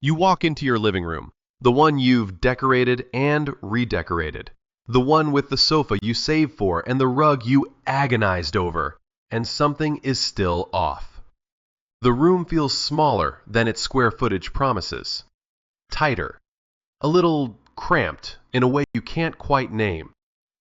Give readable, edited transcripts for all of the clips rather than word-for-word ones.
You walk into your living room, the one you've decorated and redecorated, the one with the sofa you saved for and the rug you agonized over, and something is still off. The room feels smaller than its square footage promises, tighter, a little cramped in a way you can't quite name,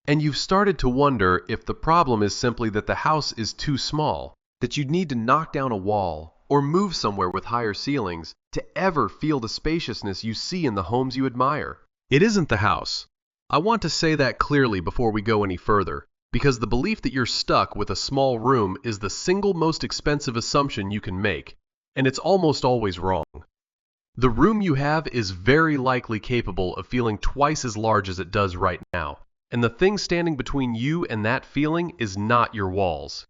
and you've started to wonder if the problem is simply that the house is too small, that you'd need to knock down a wall or move somewhere with higher ceilings to ever feel the spaciousness you see in the homes you admire. It isn't the house. I want to say that clearly before we go any further, because the belief that you're stuck with a small room is the single most expensive assumption you can make, and it's almost always wrong. The room you have is very likely capable of feeling twice as large as it does right now, and the thing standing between you and that feeling is not your walls.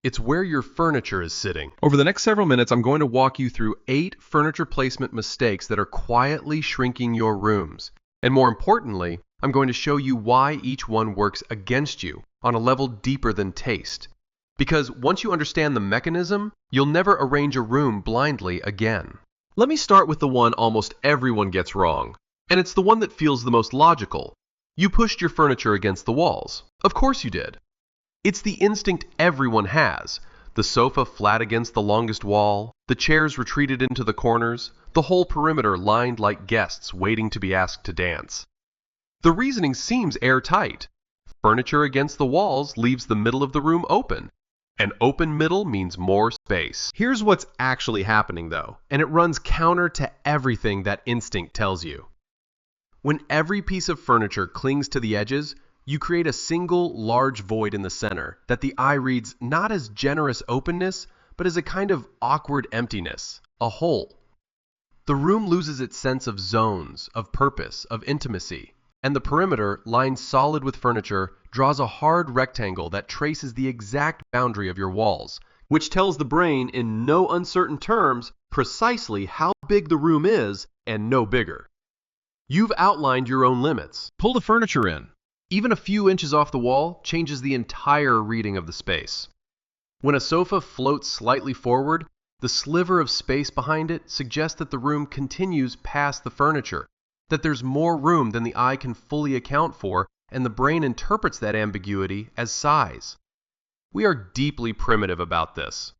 It's where your furniture is sitting. Over the next several minutes, I'm going to walk you through 8 furniture placement mistakes that are quietly shrinking your rooms. And more importantly, I'm going to show you why each one works against you on a level deeper than taste. Because once you understand the mechanism, you'll never arrange a room blindly again. Let me start with the one almost everyone gets wrong. And it's the one that feels the most logical. You pushed your furniture against the walls. Of course you did. It's the instinct everyone has. The sofa flat against the longest wall, the chairs retreated into the corners, the whole perimeter lined like guests waiting to be asked to dance. The reasoning seems airtight. Furniture against the walls leaves the middle of the room open. An open middle means more space. Here's what's actually happening though, and it runs counter to everything that instinct tells you. When every piece of furniture clings to the edges, you create a single large void in the center that the eye reads not as generous openness, but as a kind of awkward emptiness, a hole. The room loses its sense of zones, of purpose, of intimacy, and the perimeter, lined solid with furniture, draws a hard rectangle that traces the exact boundary of your walls, which tells the brain in no uncertain terms precisely how big the room is and no bigger. You've outlined your own limits. Pull the furniture in. Even a few inches off the wall changes the entire reading of the space. When a sofa floats slightly forward, the sliver of space behind it suggests that the room continues past the furniture, that there's more room than the eye can fully account for, and the brain interprets that ambiguity as size. We are deeply primitive about this.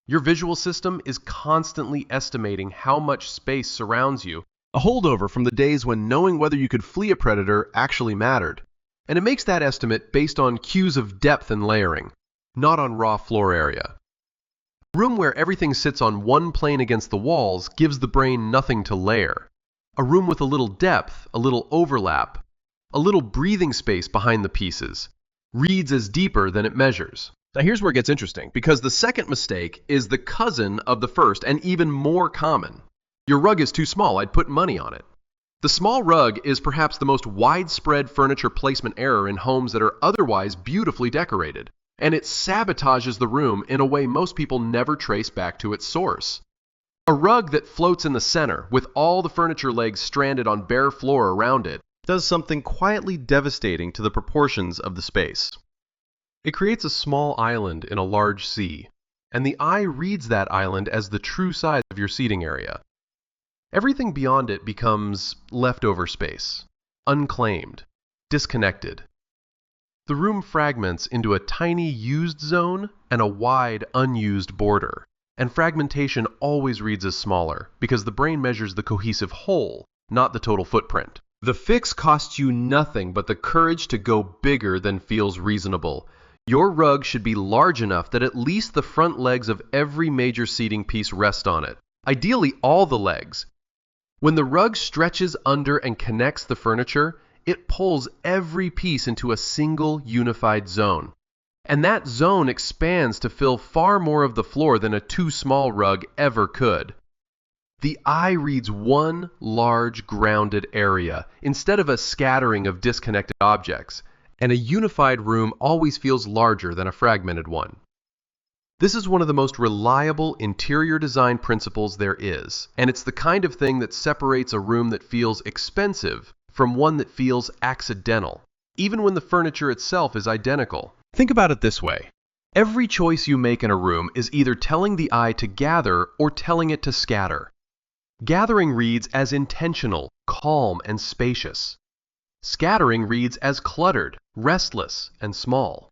Your visual system is constantly estimating how much space surrounds you, a holdover from the days when knowing whether you could flee a predator actually mattered. And it makes that estimate based on cues of depth and layering, not on raw floor area. A room where everything sits on one plane against the walls gives the brain nothing to layer. A room with a little depth, a little overlap, a little breathing space behind the pieces, reads as deeper than it measures. Now here's where it gets interesting, because the second mistake is the cousin of the first and even more common. Your rug is too small, I'd put money on it. The small rug is perhaps the most widespread furniture placement error in homes that are otherwise beautifully decorated, and it sabotages the room in a way most people never trace back to its source. A rug that floats in the center, with all the furniture legs stranded on bare floor around it, does something quietly devastating to the proportions of the space. It creates a small island in a large sea, and the eye reads that island as the true size of your seating area. Everything beyond it becomes leftover space, unclaimed, disconnected. The room fragments into a tiny used zone and a wide unused border, and fragmentation always reads as smaller because the brain measures the cohesive whole, not the total footprint. The fix costs you nothing but the courage to go bigger than feels reasonable. Your rug should be large enough that at least the front legs of every major seating piece rest on it, ideally all the legs. When the rug stretches under and connects the furniture, it pulls every piece into a single unified zone. And that zone expands to fill far more of the floor than a too small rug ever could. The eye reads one large grounded area instead of a scattering of disconnected objects, and a unified room always feels larger than a fragmented one. This is one of the most reliable interior design principles there is, and it's the kind of thing that separates a room that feels expensive from one that feels accidental, even when the furniture itself is identical. Think about it this way. Every choice you make in a room is either telling the eye to gather or telling it to scatter. Gathering reads as intentional, calm, and spacious. Scattering reads as cluttered, restless, and small.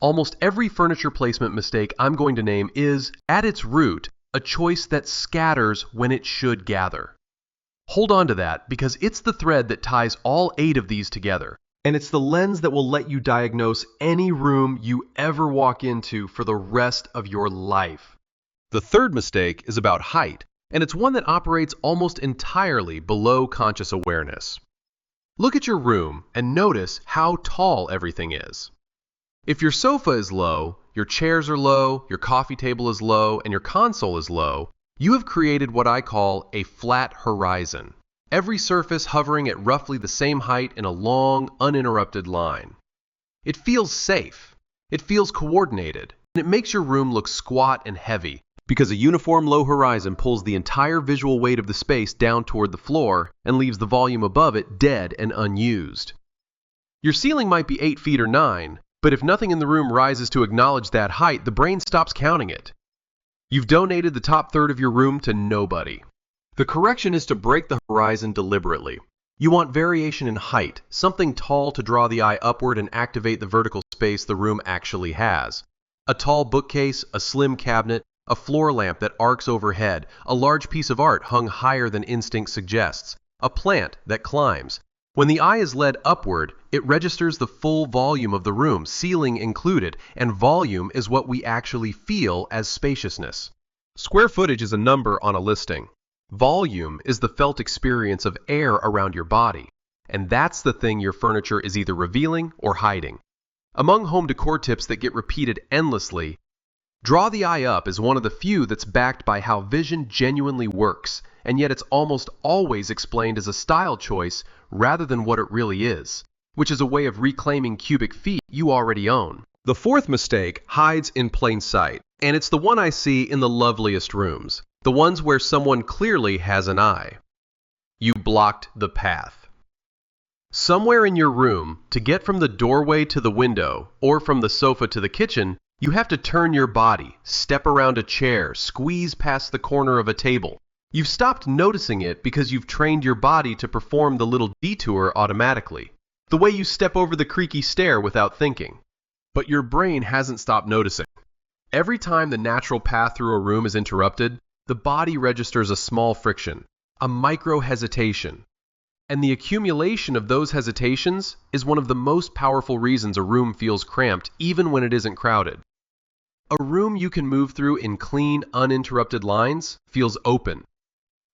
Almost every furniture placement mistake I'm going to name is, at its root, a choice that scatters when it should gather. Hold on to that because it's the thread that ties all 8 of these together, and it's the lens that will let you diagnose any room you ever walk into for the rest of your life. The third mistake is about height, and it's one that operates almost entirely below conscious awareness. Look at your room and notice how tall everything is. If your sofa is low, your chairs are low, your coffee table is low, and your console is low, you have created what I call a flat horizon. Every surface hovering at roughly the same height in a long, uninterrupted line. It feels safe. It feels coordinated. And it makes your room look squat and heavy because a uniform low horizon pulls the entire visual weight of the space down toward the floor and leaves the volume above it dead and unused. Your ceiling might be 8 feet or 9, but if nothing in the room rises to acknowledge that height, the brain stops counting it. You've donated the top third of your room to nobody. The correction is to break the horizon deliberately. You want variation in height, something tall to draw the eye upward and activate the vertical space the room actually has. A tall bookcase, a slim cabinet, a floor lamp that arcs overhead, a large piece of art hung higher than instinct suggests, a plant that climbs. When the eye is led upward, it registers the full volume of the room, ceiling included, and volume is what we actually feel as spaciousness. Square footage is a number on a listing. Volume is the felt experience of air around your body, and that's the thing your furniture is either revealing or hiding. Among home decor tips that get repeated endlessly, draw the eye up is one of the few that's backed by how vision genuinely works, and yet it's almost always explained as a style choice rather than what it really is, which is a way of reclaiming cubic feet you already own. The fourth mistake hides in plain sight, and it's the one I see in the loveliest rooms, the ones where someone clearly has an eye. You blocked the path. Somewhere in your room, to get from the doorway to the window, or from the sofa to the kitchen, you have to turn your body, step around a chair, squeeze past the corner of a table. You've stopped noticing it because you've trained your body to perform the little detour automatically, the way you step over the creaky stair without thinking. But your brain hasn't stopped noticing. Every time the natural path through a room is interrupted, the body registers a small friction, a micro-hesitation. And the accumulation of those hesitations is one of the most powerful reasons a room feels cramped even when it isn't crowded. A room you can move through in clean, uninterrupted lines feels open.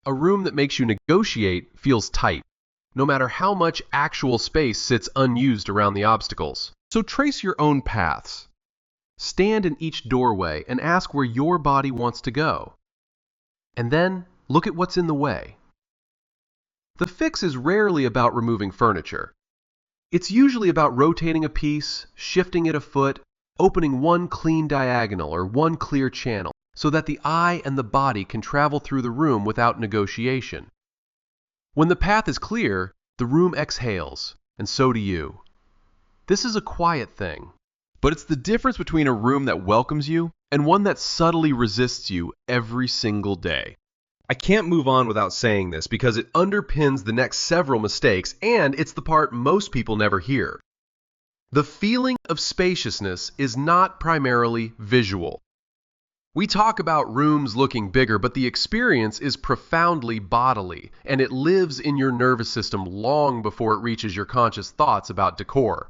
A room that makes you negotiate feels tight, no matter how much actual space sits unused around the obstacles. So trace your own paths. Stand in each doorway and ask where your body wants to go. And then look at what's in the way. The fix is rarely about removing furniture. It's usually about rotating a piece, shifting it a foot, opening one clean diagonal or one clear channel so that the eye and the body can travel through the room without negotiation. When the path is clear, the room exhales, and so do you. This is a quiet thing, but it's the difference between a room that welcomes you and one that subtly resists you every single day. I can't move on without saying this because it underpins the next several mistakes, and it's the part most people never hear. The feeling of spaciousness is not primarily visual. We talk about rooms looking bigger, but the experience is profoundly bodily, and it lives in your nervous system long before it reaches your conscious thoughts about decor.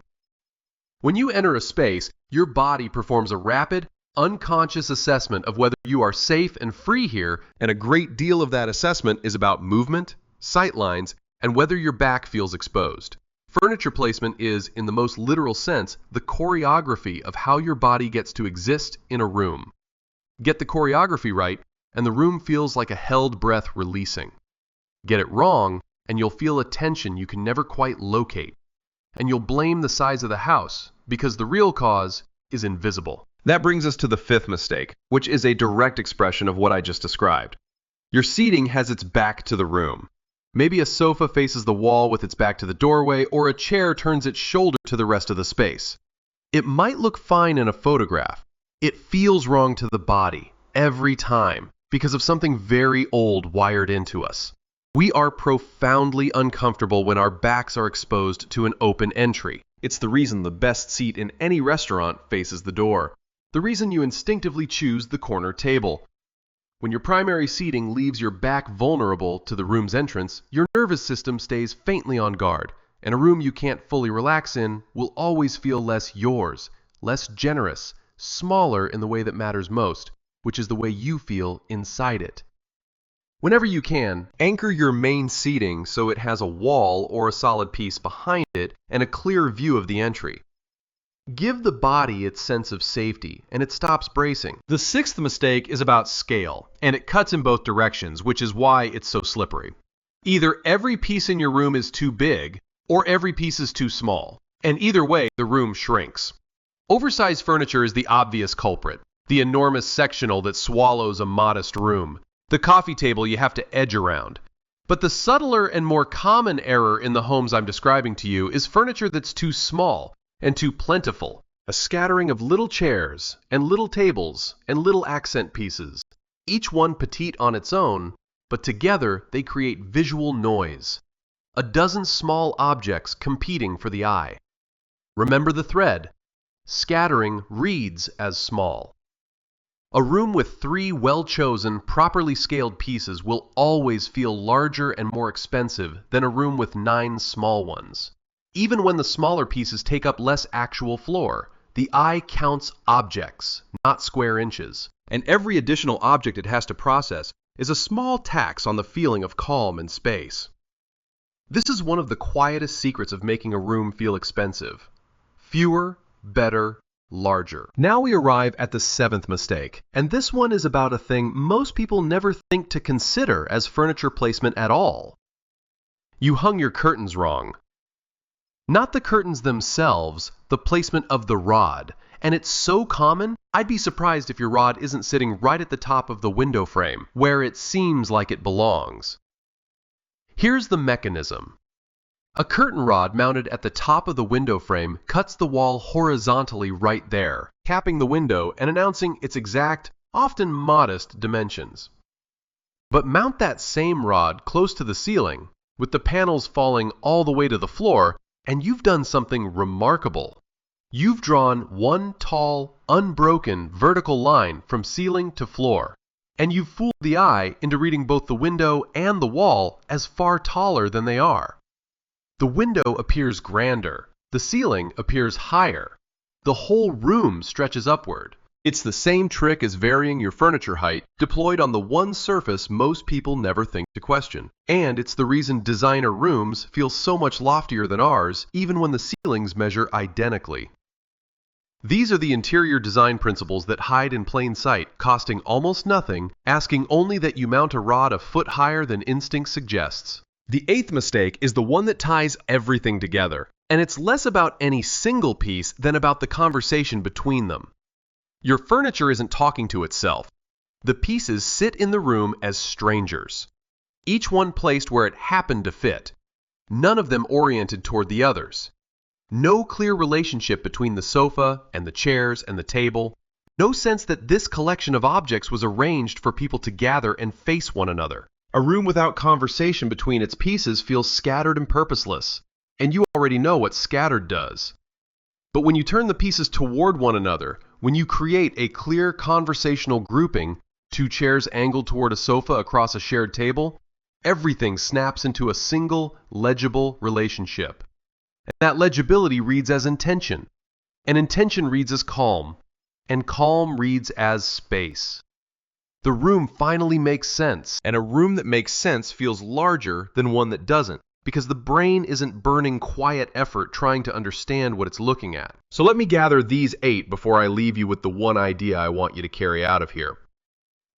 When you enter a space, your body performs a rapid, unconscious assessment of whether you are safe and free here, and a great deal of that assessment is about movement, sight lines, and whether your back feels exposed. Furniture placement is, in the most literal sense, the choreography of how your body gets to exist in a room. Get the choreography right, and the room feels like a held breath releasing. Get it wrong, and you'll feel a tension you can never quite locate. And you'll blame the size of the house, because the real cause is invisible. That brings us to the fifth mistake, which is a direct expression of what I just described. Your seating has its back to the room. Maybe a sofa faces the wall with its back to the doorway, or a chair turns its shoulder to the rest of the space. It might look fine in a photograph. It feels wrong to the body, every time, because of something very old wired into us. We are profoundly uncomfortable when our backs are exposed to an open entry. It's the reason the best seat in any restaurant faces the door. The reason you instinctively choose the corner table. When your primary seating leaves your back vulnerable to the room's entrance, your nervous system stays faintly on guard, and a room you can't fully relax in will always feel less yours, less generous, smaller in the way that matters most, which is the way you feel inside it. Whenever you can, anchor your main seating so it has a wall or a solid piece behind it and a clear view of the entry. Give the body its sense of safety, and it stops bracing. The sixth mistake is about scale, and it cuts in both directions, which is why it's so slippery. Either every piece in your room is too big, or every piece is too small, and either way, the room shrinks. Oversized furniture is the obvious culprit, the enormous sectional that swallows a modest room, the coffee table you have to edge around. But the subtler and more common error in the homes I'm describing to you is furniture that's too small and too plentiful, a scattering of little chairs and little tables and little accent pieces, each one petite on its own, but together they create visual noise. A dozen small objects competing for the eye. Remember the thread. Scattering reads as small. A room with 3 well-chosen, properly scaled pieces will always feel larger and more expensive than a room with 9 small ones. Even when the smaller pieces take up less actual floor, the eye counts objects, not square inches, and every additional object it has to process is a small tax on the feeling of calm and space. This is one of the quietest secrets of making a room feel expensive. Fewer, better, larger. Now we arrive at the 7th mistake, and this one is about a thing most people never think to consider as furniture placement at all. You hung your curtains wrong. Not the curtains themselves, the placement of the rod. And it's so common, I'd be surprised if your rod isn't sitting right at the top of the window frame, where it seems like it belongs. Here's the mechanism. A curtain rod mounted at the top of the window frame cuts the wall horizontally right there, capping the window and announcing its exact, often modest, dimensions. But mount that same rod close to the ceiling, with the panels falling all the way to the floor, and you've done something remarkable. You've drawn one tall, unbroken vertical line from ceiling to floor, and you've fooled the eye into reading both the window and the wall as far taller than they are. The window appears grander, the ceiling appears higher, the whole room stretches upward. It's the same trick as varying your furniture height deployed on the one surface most people never think to question. And it's the reason designer rooms feel so much loftier than ours, even when the ceilings measure identically. These are the interior design principles that hide in plain sight, costing almost nothing, asking only that you mount a rod a foot higher than instinct suggests. The 8th mistake is the one that ties everything together, and it's less about any single piece than about the conversation between them. Your furniture isn't talking to itself. The pieces sit in the room as strangers, each one placed where it happened to fit, none of them oriented toward the others. No clear relationship between the sofa and the chairs and the table. No sense that this collection of objects was arranged for people to gather and face one another. A room without conversation between its pieces feels scattered and purposeless, and you already know what scattered does. But when you turn the pieces toward one another, when you create a clear conversational grouping, 2 chairs angled toward a sofa across a shared table, everything snaps into a single, legible relationship. And that legibility reads as intention, and intention reads as calm, and calm reads as space. The room finally makes sense, and a room that makes sense feels larger than one that doesn't, because the brain isn't burning quiet effort trying to understand what it's looking at. So let me gather these 8 before I leave you with the one idea I want you to carry out of here.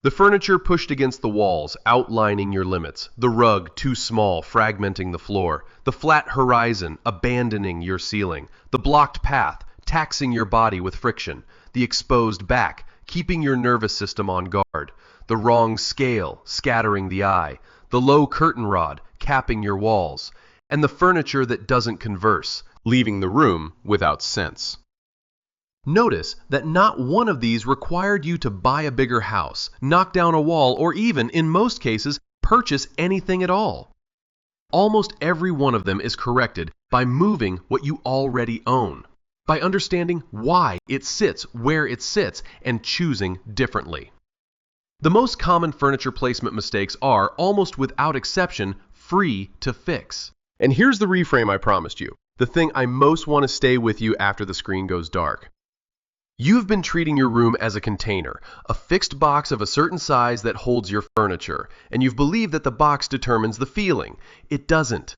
The furniture pushed against the walls, outlining your limits. The rug too small, fragmenting the floor. The flat horizon, abandoning your ceiling. The blocked path, taxing your body with friction. The exposed back, keeping your nervous system on guard. The wrong scale, scattering the eye. The low curtain rod, capping your walls. And the furniture that doesn't converse, leaving the room without sense. Notice that not one of these required you to buy a bigger house, knock down a wall, or even, in most cases, purchase anything at all. Almost every one of them is corrected by moving what you already own, by understanding why it sits where it sits and choosing differently. The most common furniture placement mistakes are, almost without exception, free to fix. And here's the reframe I promised you, the thing I most want to stay with you after the screen goes dark. You've been treating your room as a container, a fixed box of a certain size that holds your furniture, and you've believed that the box determines the feeling. It doesn't.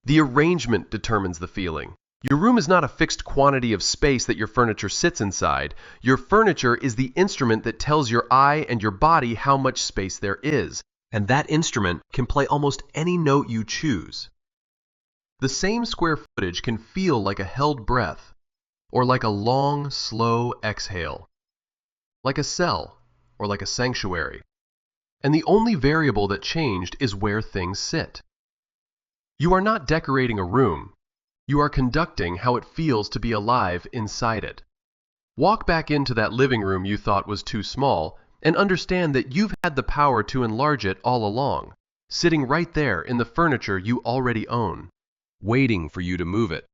The arrangement determines the feeling. Your room is not a fixed quantity of space that your furniture sits inside. Your furniture is the instrument that tells your eye and your body how much space there is, and that instrument can play almost any note you choose. The same square footage can feel like a held breath, or like a long, slow exhale, like a cell, or like a sanctuary. And the only variable that changed is where things sit. You are not decorating a room. You are conducting how it feels to be alive inside it. Walk back into that living room you thought was too small and understand that you've had the power to enlarge it all along, sitting right there in the furniture you already own, waiting for you to move it.